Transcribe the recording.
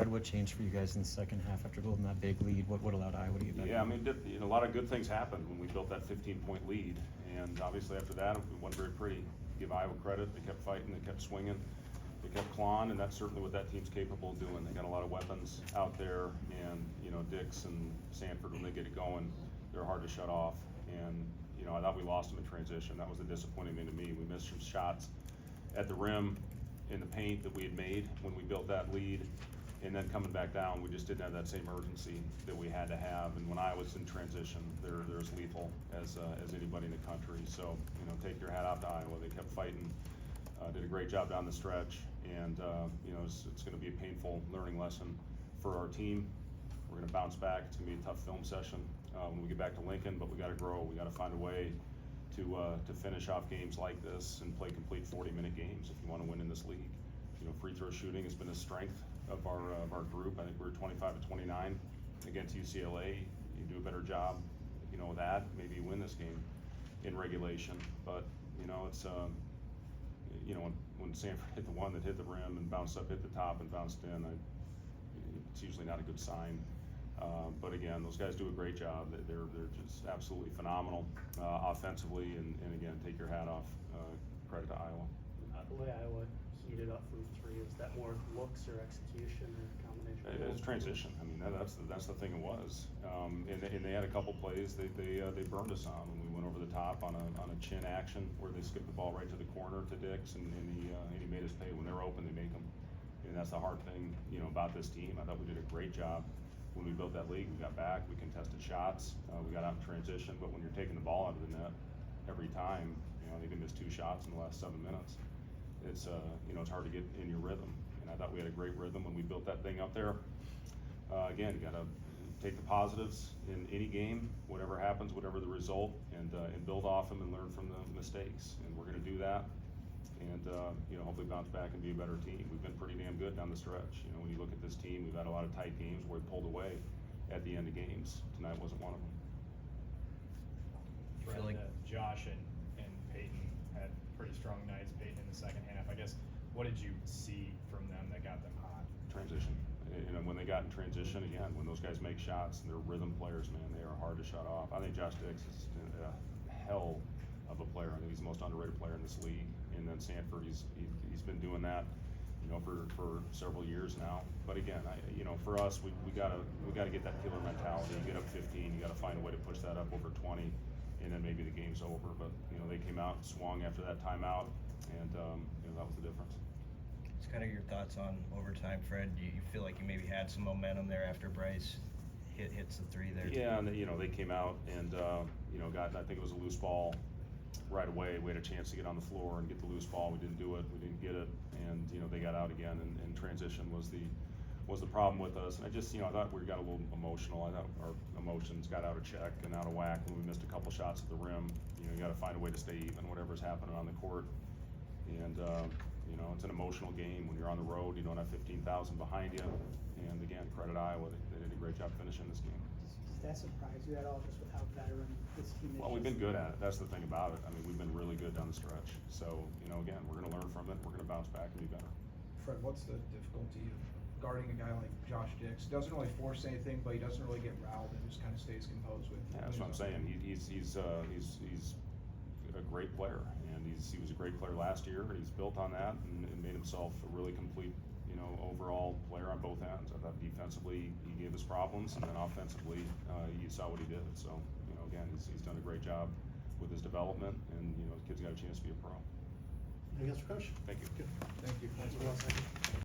Fred, what changed for you guys in the second half after building that big lead? What allowed Iowa to get back? Yeah, I mean, a lot of good things happened when we built that 15-point lead, and obviously after that, it wasn't very pretty. Give Iowa credit, they kept fighting, they kept swinging, they kept clawing, and that's certainly what that team's capable of doing. They got a lot of weapons out there, and, you know, Dix and Sanford, when they get it going, they're hard to shut off. And, you know, I thought we lost them in transition. That was the disappointing thing to me. We missed some shots at the rim in the paint that we had made when we built that lead. And then coming back down, we just didn't have that same urgency that we had to have. And when I was in transition, they're as lethal as anybody in the country. So, you know, take your hat off to Iowa. They kept fighting, did a great job down the stretch. And, you know, it's going to be a painful learning lesson for our team. We're going to bounce back. It's going to be a tough film session when we get back to Lincoln, but we got to grow. We got to find a way to finish off games like this and play complete 40-minute games if you want to win in this league. You know, free throw shooting has been a strength of our group. I think we're 25 to 29 against UCLA. You do a better job, you know, with that, maybe you win this game in regulation. But, you know, it's, you know, when Sanford hit the one that hit the rim and bounced up, hit the top and bounced in, it's usually not a good sign. But again, those guys do a great job. They're just absolutely phenomenal offensively, and again, take your hat off. Credit to Iowa. The way Iowa heated up from three, is that more looks or execution or combination? It's transition. I mean, that's the thing it was. And they had a couple plays they burned us on when we went over the top on a chin action where they skipped the ball right to the corner to Dix, and he made us pay. When they're open, they make them. And that's the hard thing, you know, about this team. I thought we did a great job when we built that league. We got back, we contested shots, we got out in transition. But when you're taking the ball out of the net every time, you know, they can miss 2 shots in the last 7 minutes. It's you know, it's hard to get in your rhythm. And I thought we had a great rhythm when we built that thing up there. Again, you got to take the positives in any game, whatever happens, whatever the result, and build off them and learn from the mistakes. And we're going to do that. And, you know, hopefully bounce back and be a better team. We've been pretty damn good down the stretch. You know, when you look at this team, we've had a lot of tight games where we pulled away at the end of games. Tonight wasn't one of them. I feel like Josh and Peyton had pretty strong nights. Peyton in the second half. I guess, what did you see from them that got them hot? Transition. You know, when they got in transition, again, when those guys make shots, and they're rhythm players, man, they are hard to shut off. I think Josh Dix is a hell of a player. I think he's the most underrated player in this league. And then Sanford, he's been doing that, you know, for several years now. But again, you know, for us, we gotta get that killer mentality. You get up 15, you gotta find a way to push that up over 20, and then maybe the game's over. But you know, they came out and swung after that timeout, and you know, that was the difference. It's kind of your thoughts on overtime, Fred. Do you feel like you maybe had some momentum there after Bryce hits the 3 there? Yeah, and you know, they came out and you know, I think it was a loose ball right away. We had a chance to get on the floor and get the loose ball. We didn't do it. We didn't get it, and you know, they got out again. And transition was the problem with us. And I just, you know, I thought we got a little emotional. I thought our emotions got out of check and out of whack when we missed a couple shots at the rim. You know, you got to find a way to stay even, whatever's happening on the court. And you know, it's an emotional game when you're on the road. You don't have 15,000 behind you. And again, credit Iowa. They did a great job finishing this game. Does that surprise you at all, just with how veteran this team is? Well, we've been good at it. That's the thing about it. I mean, we've been really good down the stretch. So, you know, again, we're going to learn from it. We're going to bounce back and be better. Fred, what's the difficulty of guarding a guy like Josh Dix? Doesn't really force anything, but he doesn't really get riled and just kind of stays composed with. Yeah, that's what I'm saying. He's a great player, and he was a great player last year, and he's built on that and made himself a really complete, you know, overall player on both ends. I thought defensively he gave us problems, and then offensively you saw what he did. So, you know, again, he's done a great job with his development, and you know, the kid's got a chance to be a pro. Anything else for Coach? Thank you. Thank you. That's well said.